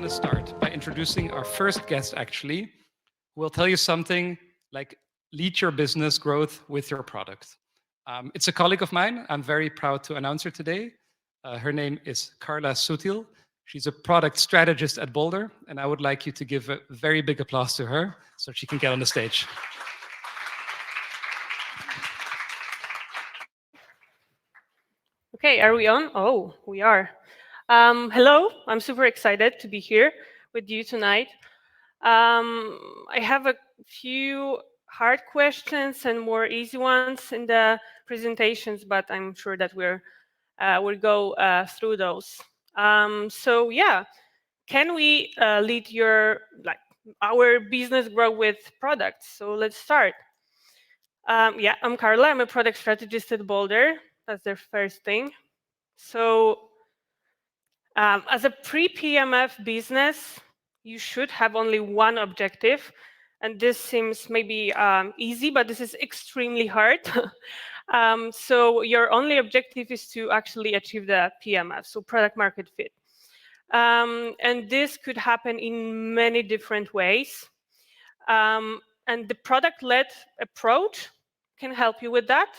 to start by introducing our first guest, actually, who will tell you something like lead your business growth with your product. It's a colleague of mine. I'm very proud to announce her today. Her name is Karla Sutil. She's a product strategist at Boldare, and I would like you to give a very big applause to her so she can get on the stage. Okay, are we on? Oh, we are. Hello, I'm super excited to be here with you tonight. I have a few hard questions and more easy ones in the presentations, but I'm sure that we'll go through those. So yeah, can we lead our business grow with products? So let's start. Yeah, I'm Karla. I'm a product strategist at Boldare. That's the first thing. So as a pre-PMF business, you should have only one objective. And this seems maybe easy, but this is extremely hard. So your only objective is to actually achieve the PMF, so product market fit. And this could happen in many different ways. And the product-led approach can help you with that.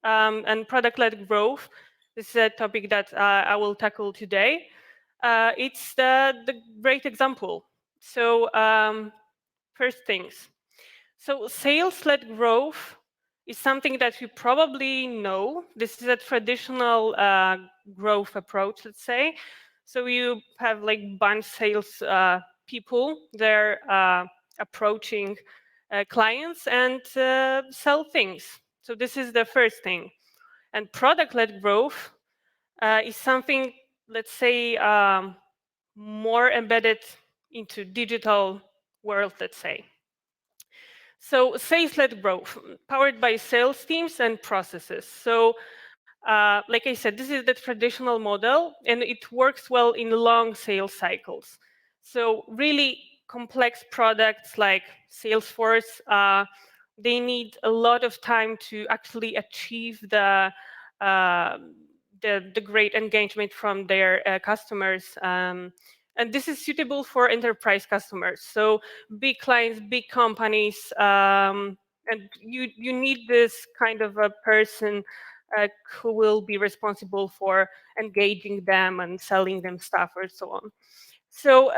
And product-led growth, this is a topic that I will tackle today. It's the great example. So first things. So sales-led growth is something that you probably know. This is a traditional growth approach, let's say. So you have like bunch sales people. They're approaching clients and sell things. So this is the first thing. And product-led growth is something, let's say, more embedded into digital world, let's say. So sales-led growth, powered by sales teams and processes. So like I said, this is the traditional model, and it works well in long sales cycles. So really complex products like Salesforce, they need a lot of time to actually achieve the great engagement from their customers. And this is suitable for enterprise customers. So big clients, big companies, and you need this kind of a person who will be responsible for engaging them and selling them stuff or so on. So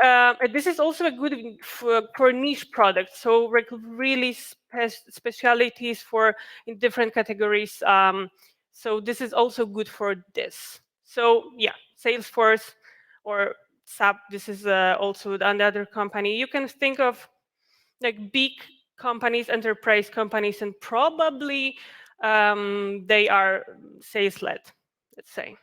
this is also a good for niche products. So really specialities for in different categories. So this is also good for this. So yeah, Salesforce or SAP. This is also another company. You can think of like big companies, enterprise companies, and probably they are sales-led, let's say.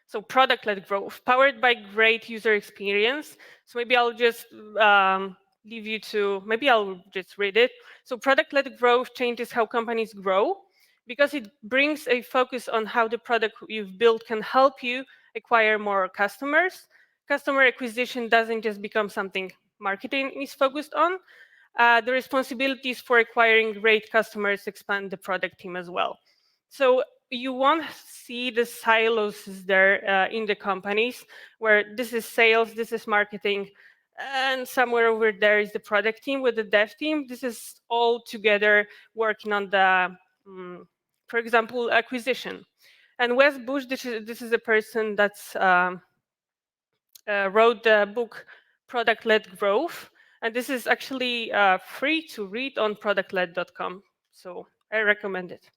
So product-led growth, powered by great user experience. So maybe I'll just leave you to, maybe I'll just read it. So product-led growth changes how companies grow because it brings a focus on how the product you've built can help you acquire more customers. Customer acquisition doesn't just become something marketing is focused on. The responsibilities for acquiring great customers expand the product team as well. So you won't see the silos there in the companies where this is sales, this is marketing, and somewhere over there is the product team with the dev team. This is all together working on the, for example, acquisition. And Wes Bush, this is a person that's wrote the book Product-Led Growth. And this is actually free to read on productled.com. So I recommend it.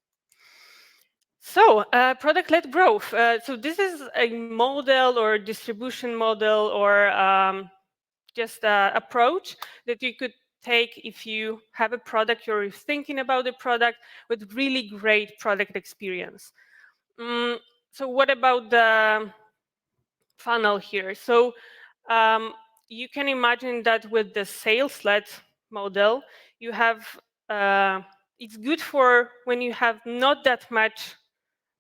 So product-led growth. So this is a model or distribution model or just an approach that you could take if you have a product, you're thinking about the product with really great product experience. So what about the funnel here? So you can imagine that with the sales-led model, you have, it's good for when you have not that much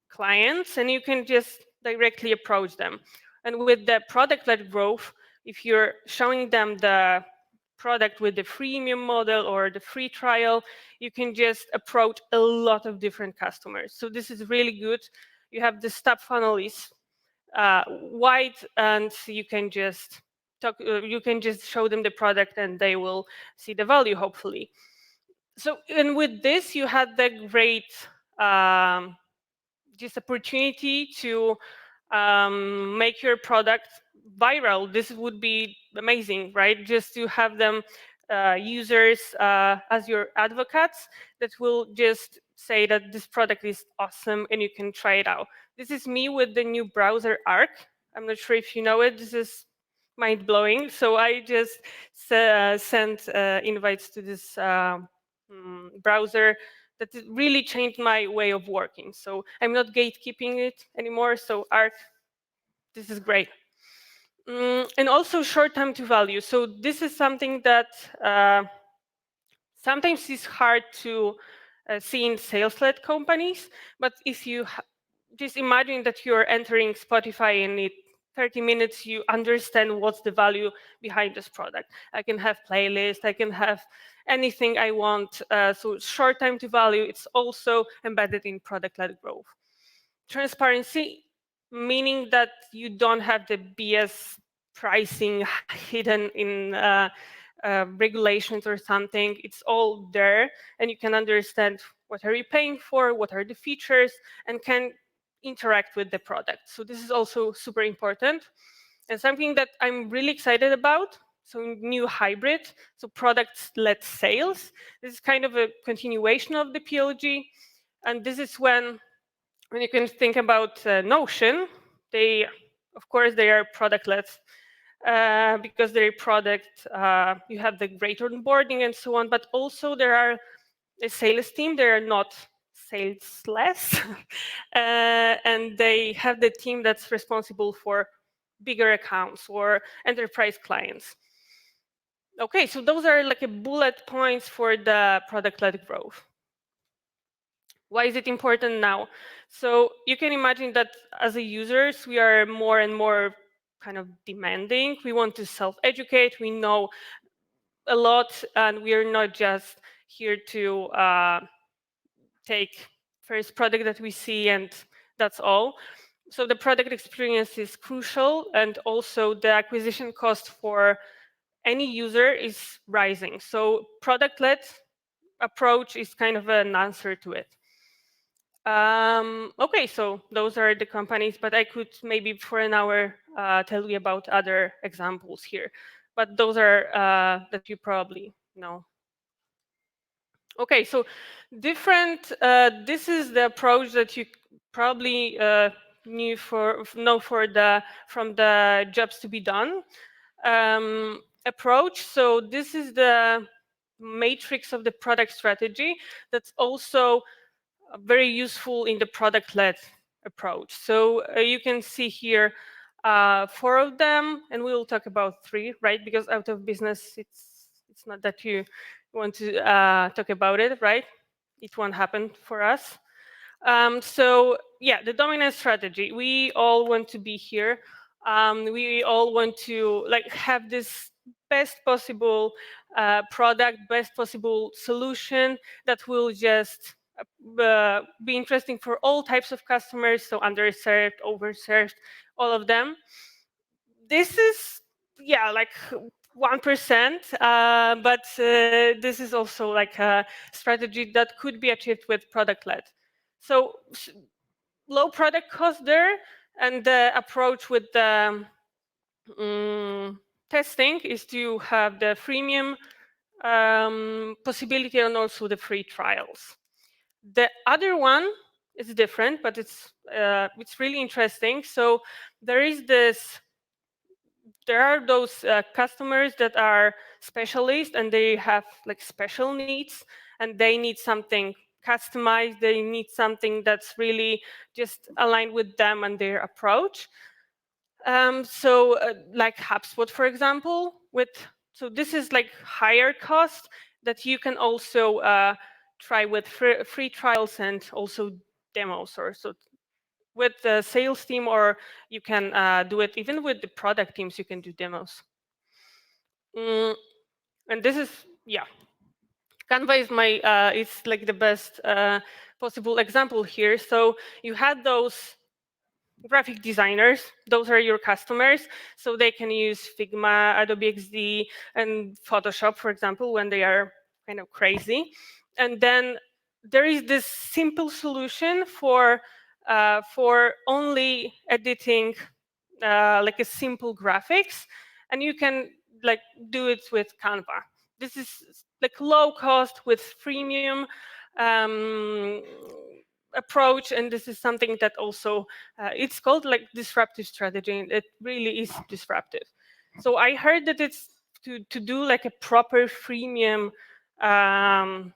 clients and you can just directly approach them. And with the product-led growth, if you're showing them the product with the freemium model or the free trial, you can just approach a lot of different customers. So this is really good. You have the stub funnel is wide and you can just you can just show them the product and they will see the value, hopefully. So, and with this, you had the great um, just opportunity to make your product viral. This would be amazing, right? Just to have them users as your advocates that will just say that this product is awesome and you can try it out. This is me with the new browser Arc. I'm not sure if you know it. This is mind blowing. So I just sent invites to this browser that really changed my way of working. So I'm not gatekeeping it anymore. So Arc, this is great. And also short time to value. So this is something that sometimes is hard to see in sales-led companies. But if you just imagine that you're entering Spotify and in 30 minutes you understand what's the value behind this product. I can have playlist, I can have anything I want. So short time to value, it's also embedded in product-led growth. Transparency, meaning that you don't have the BS pricing hidden in regulations or something. It's all there, and you can understand what are you paying for, what are the features, and can interact with the product. So this is also super important, and something that I'm really excited about. So new hybrid, so product-led sales. This is kind of a continuation of the PLG, and this is when you can think about Notion. They, of course, they are product-led because their product, you have the great onboarding and so on, but also there are a sales team, they are not salesless, and they have the team that's responsible for bigger accounts or enterprise clients. Okay, so those are like a bullet points for the product-led growth. Why is it important now? So you can imagine that as a users, we are more and more kind of demanding. We want to self-educate. We know a lot, and we are not just here to take first product that we see and that's all. So the product experience is crucial, and also the acquisition cost for any user is rising. So product-led approach is kind of an answer to it. Okay, so those are the companies, but I could maybe for an hour tell you about other examples here. But those are that you probably know. Okay, so different. This is the approach that you probably know from the jobs to be done approach. So this is the matrix of the product strategy that's also very useful in the product-led approach. So you can see here 4 of them, and we will talk about 3, right? Because out of business, it's not that you want to talk about it, right? It won't happen for us. So yeah, the dominant strategy. We all want to be here. We all want to like have this best possible product, best possible solution that will just be interesting for all types of customers, so underserved, overserved, all of them. This is, yeah, like 1%, but this is also like a strategy that could be achieved with product-led. So low product cost there, and the approach with the testing is to have the freemium possibility and also the free trials. The other one is different, but it's really interesting. So there are those customers that are specialists and they have like special needs and they need something customized. They need something that's really just aligned with them and their approach. So like HubSpot, for example, so this is like higher cost that you can also try with free trials and also demos, or so with the sales team, or you can do it even with the product teams. You can do demos. And this is, yeah, Canva is it's like the best possible example here. So you had those graphic designers, those are your customers, so they can use Figma, Adobe XD, and Photoshop, for example, when they are kind of crazy. And then there is this simple solution for only editing like a simple graphics, and you can like do it with Canva. This is like low cost with freemium um, approach, and this is something that also it's called like disruptive strategy, and it really is disruptive. So I heard that it's to do like a proper freemium um,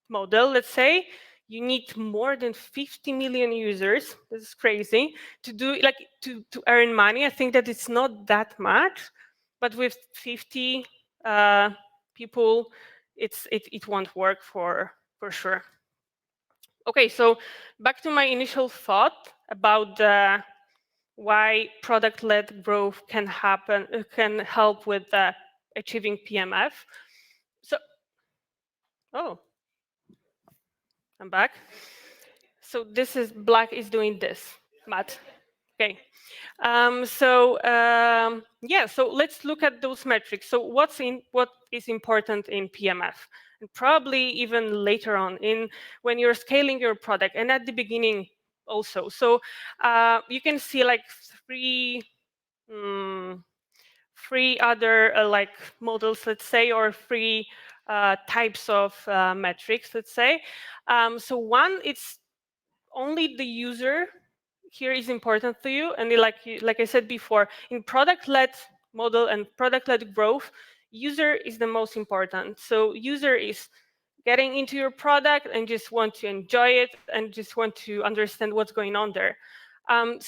model, let's say, you need more than 50 million users. This is crazy to do, like to earn money. I think that it's not that much, but with 50 people, it won't work for sure. Okay, so back to my initial thought about why product-led growth can happen, can help with achieving PMF. So, oh, I'm back. So this is black is doing this, Matt. Okay. Yeah, so let's look at those metrics. So what is important in PMF, and probably even later on in when you're scaling your product, and at the beginning also. So you can see like mm, three other like models, let's say, or three types of metrics, let's say. So one, it's only the user here is important to you, and like I said before, in product-led model and product-led growth, user is the most important. So user is getting into your product and just want to enjoy it and just want to understand what's going on there. In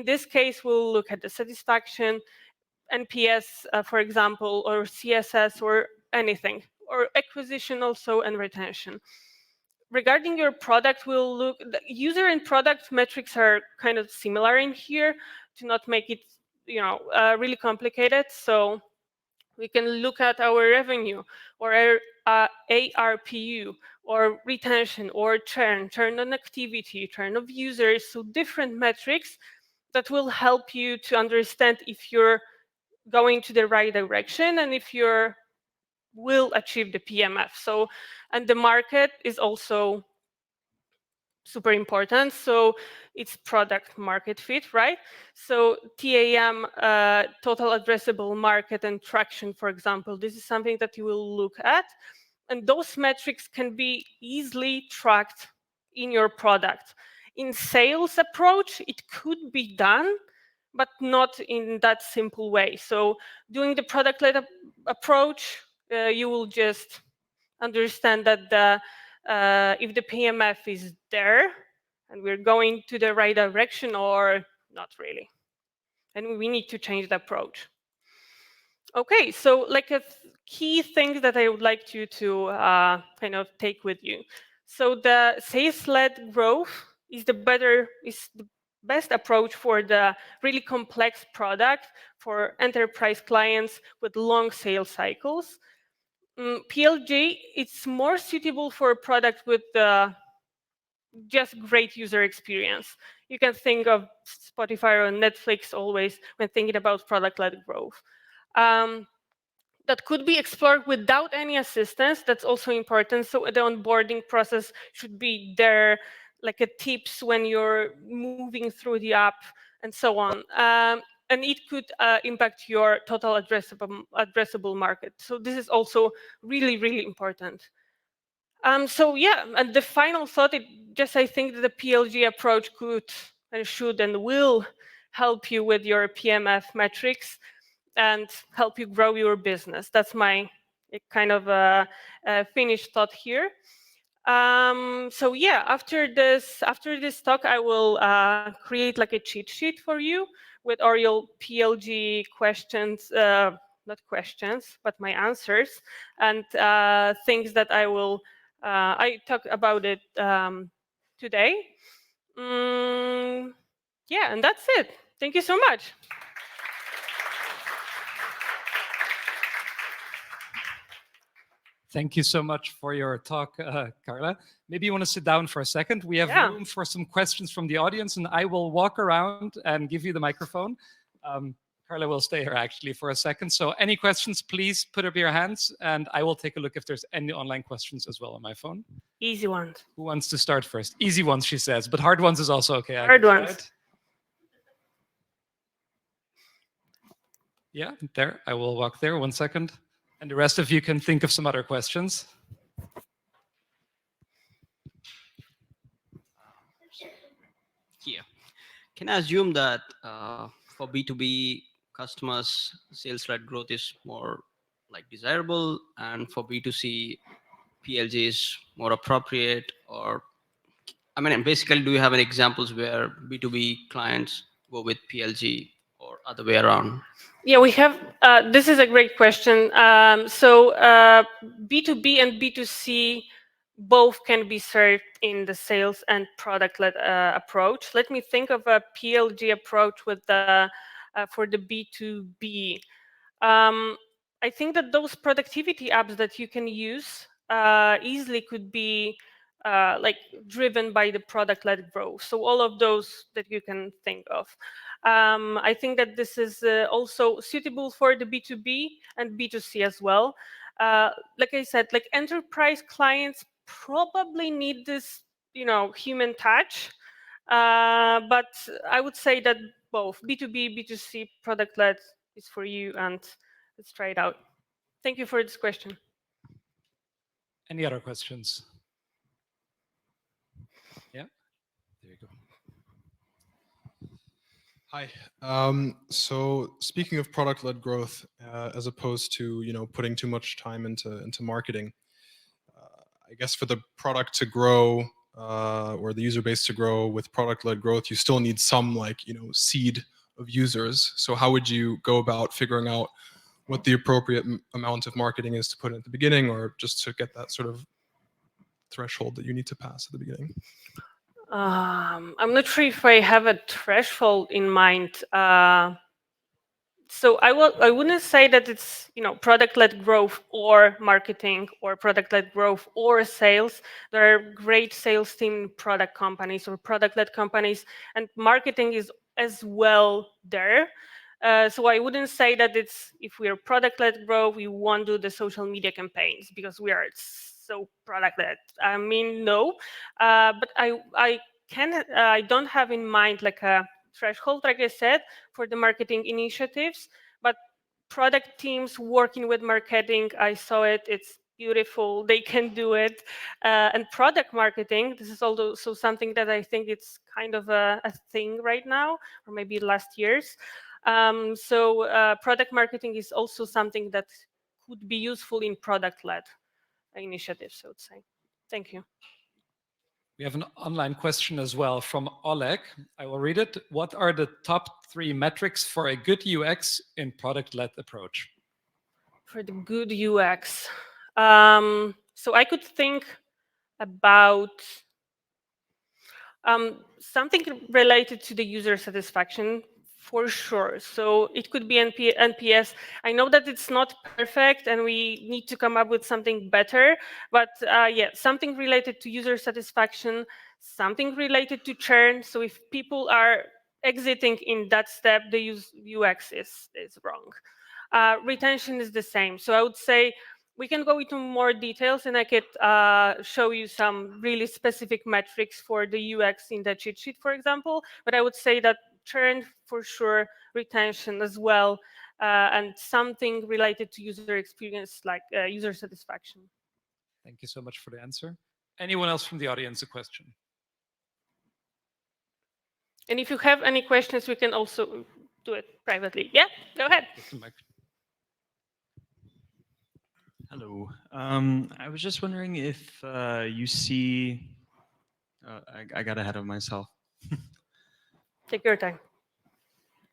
this case, we'll look at the satisfaction, NPS, for example, or CSS, or anything, or acquisition also, and retention. Regarding your product, we'll look, the user and product metrics are kind of similar in here to not make it really complicated. So we can look at our revenue, or our ARPU, or retention, or churn on activity, churn of users. So different metrics that will help you to understand if you're going to the right direction and if you're will achieve the PMF. So, and the market is also super important. So it's product market fit, right? So TAM, total addressable market, and traction, for example, this is something that you will look at. And those metrics can be easily tracked in your product. In sales approach, it could be done, but not in that simple way. So doing the product-led approach, you will just understand that if the PMF is there and we're going to the right direction or not really. And we need to change the approach. Okay, so like a key thing that I would like you to kind of take with you. So the sales-led growth is the best approach for the really complex product for enterprise clients with long sales cycles. PLG, it's more suitable for a product with just great user experience. You can think of Spotify or Netflix always when thinking about product-led growth. That could be explored without any assistance. That's also important. So the onboarding process should be there, like a tips when you're moving through the app and so on. And it could impact your total addressable market. So this is also really, really important. So yeah, and the final thought, I think that the PLG approach could and should and will help you with your PMF metrics and help you grow your business. That's my kind of finished thought here. So yeah, after this talk, I will create like a cheat sheet for you with all your PLG questions, not questions, but my answers, and things that I talk about it today. Yeah, and that's it. Thank you so much. Thank you so much for your talk, Karla. Maybe you want to sit down for a second. We have Yeah, room for some questions from the audience, and I will walk around and give you the microphone. Um, Karla will stay here actually for a second. So, any questions, please put up your hands, and I will take a look if there's any online questions as well on my phone. easy ones. Who wants to start first? Easy ones, she says, but hard ones is also okay, I Hard guess, ones. right? Yeah, there. I will walk there. 1 second. And the rest of you can think of some other questions. Here. Can I assume that for B2B customers, sales-led growth is more like desirable, and for B2C, PLG is more appropriate? Or, I mean, basically, do you have any examples where B2B clients go with PLG or other way around? Yeah, we have. This is a great question. B2B and B2C both can be served in the sales and product-led approach. Let me think of a PLG approach with the for the B2B. Um, I think that those productivity apps that you can use easily could be like driven by the product-led growth. So all of those that you can think of. I think that this is also suitable for the B2B and B2C as well. Like I said, like enterprise clients probably need this, human touch. But I would say that both B2B, B2C product-led is for you, and let's try it out. Thank you for this question. Any other questions? Yeah, there you go. Hi. So speaking of product-led growth, as opposed to putting too much time into marketing, I guess for the product to grow or the user base to grow with product-led growth, you still need some seed of users. So how would you go about figuring out what the appropriate amount of marketing is to put in at the beginning, or just to get that sort of threshold that you need to pass at the beginning? I'm not sure if I have a threshold in mind. So I wouldn't say that it's product-led growth or marketing or product-led growth or sales. There are great sales team product companies or product-led companies, and marketing is as well there. So I wouldn't say that it's if we are product-led growth, we won't do the social media campaigns because we are so product-led. I mean, no, but I don't have in mind like a threshold, like I said, for the marketing initiatives, but product teams working with marketing, I saw it. It's beautiful. They can do it. And product marketing, this is also something that I think it's kind of a thing right now, or maybe last years. Product marketing is also something that could be useful in product-led initiatives, I would say. Thank you. We have an online question as well from Oleg. I will read it. What are the top 3 metrics for a good UX in product-led approach? For the good UX, so I could think about something related to the user satisfaction for sure. So it could be NPS. I know that it's not perfect and we need to come up with something better, but yeah, something related to user satisfaction, something related to churn. So if people are exiting in that step, the UX is wrong. Retention is the same. So I would say we can go into more details and I could show you some really specific metrics for the UX in the cheat sheet, for example. But I would say that churn for sure, retention as well, and something related to user experience like user satisfaction. Thank you so much for the answer. Anyone else from the audience a question? And if you have any questions, we can also do it privately. Yeah, go ahead. Hello. I was just wondering if you see. I got ahead of myself. Take your time.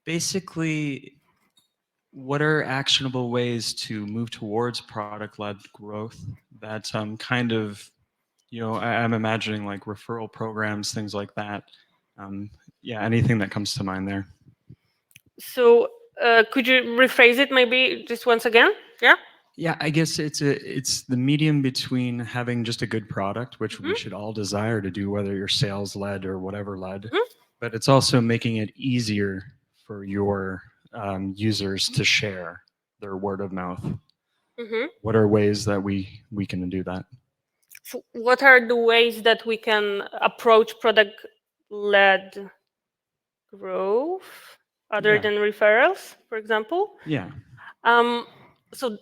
Basically, what are actionable ways to move towards product-led growth that kind of, I'm imagining like referral programs, things like that. Yeah, anything that comes to mind there. So could you rephrase it maybe just once again? Yeah? Yeah, I guess it's the medium between having just a good product, which we should all desire to do, whether you're sales led or whatever led, but it's also making it easier for your users to share their word of mouth. What are ways that we can do that? So what are the ways that we can approach product-led growth other Yeah. than referrals, for example? Yeah. So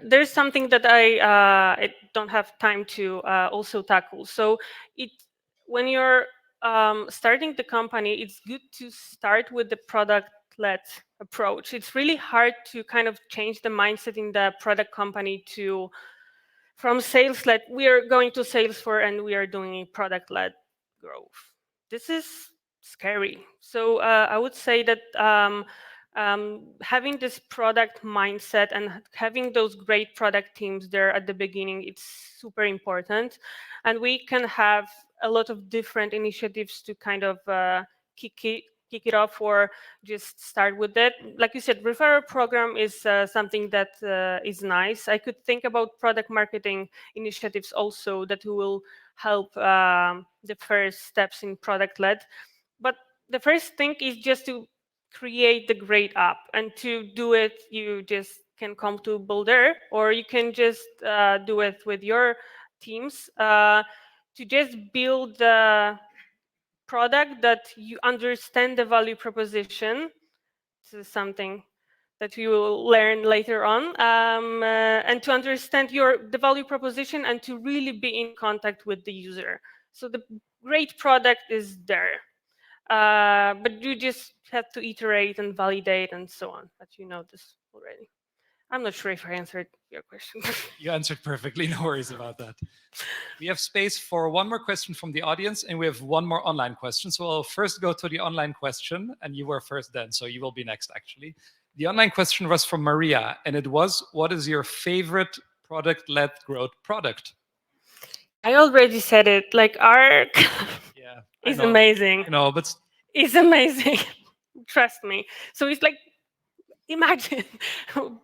there's something that I don't have time to also tackle. So it when you're starting the company, it's good to start with the product-led approach. It's really hard to kind of change the mindset in the product company to from sales-led. We are going to sales for and we are doing product-led growth. This is scary. So I would say that having this product mindset and having those great product teams there at the beginning, it's super important. And we can have a lot of different initiatives to kind of kick it off or just start with it. Like you said, referral program is something that is nice. I could think about product marketing initiatives also that will help the first steps in product led. But the first thing is just to create the great app, and to do it you just can come to Boldare, or you can just do it with your teams to just build the product that you understand the value proposition. This is something that you will learn later on, and to understand the value proposition and to really be in contact with the user. So the great product is there, but you just have to iterate and validate and so on. But you know this already. I'm not sure if I answered your question. You answered perfectly. No worries about that. We have space for one more question from the audience, and we have one more online question. So I'll first go to the online question, and you were first then, so you will be next, actually. The online question was from Maria, and it was, what is your favorite product-led growth product? I already said it. Like ARC Yeah, is amazing. No, but It's amazing. Trust me. So it's like, imagine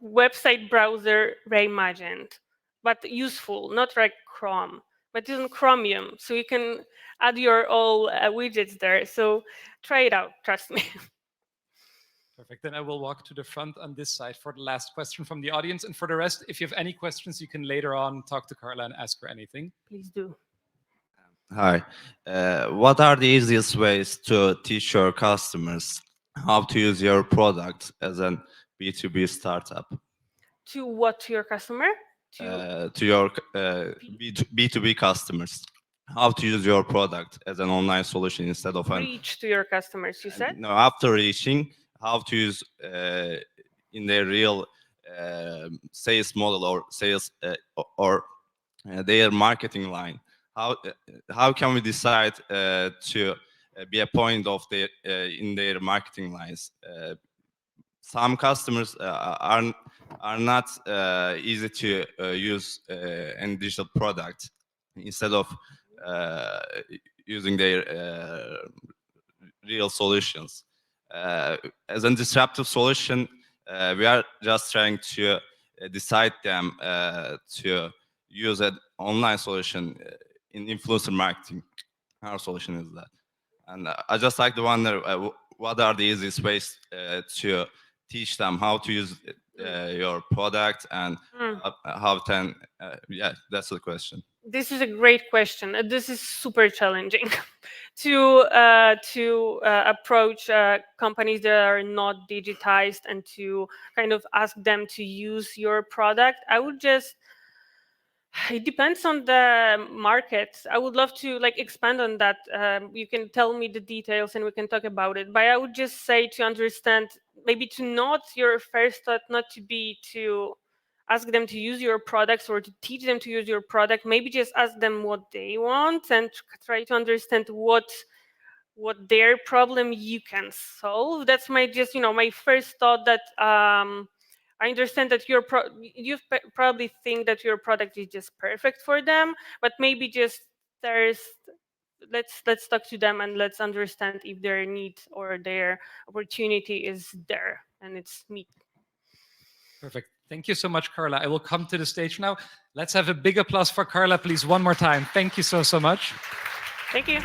website browser reimagined, but useful, not like Chrome, but it's on Chromium. So you can add your all widgets there. So try it out, trust me. perfect. Then I will walk to the front on this side for the last question from the audience. And for the rest, if you have any questions, you can later on talk to Karla and ask her anything. Please do. Hi. What are the easiest ways to teach your customers how to use your product as an B2B startup? To what? To your customer? To your B2B customers, how to use your product as an online solution instead of an Reach to your customers, you said? no, after reaching, how to use in their real sales model or sales or their marketing line. How can we decide to be a point of their in their marketing lines? Some customers are not easy to use any digital product. Instead of uh, using their real solutions. As a disruptive solution, we are just trying to decide them to use an online solution in influencer marketing. Our solution is that. And I just like to wonder what are the easiest ways to teach them how to use your product and how can, yeah, that's the question. This is a great question. This is super challenging to approach companies that are not digitized and to kind of ask them to use your product. I would just, it depends on the market. I would love to like expand on that. You can tell me the details and we can talk about it. But I would just say to understand, maybe to not your first thought, not to be to ask them to use your products or to teach them to use your product. Maybe just ask them what they want and try to understand what their problem you can solve. That's my just my first thought. That I understand that you probably think that your product is just perfect for them, but maybe just there's let's talk to them and let's understand if their need or their opportunity is there and it's meet. Perfect. Thank you so much, Karla. I will come to the stage now. Let's have a big applause for Karla, please, one more time. Thank you so much. Thank you.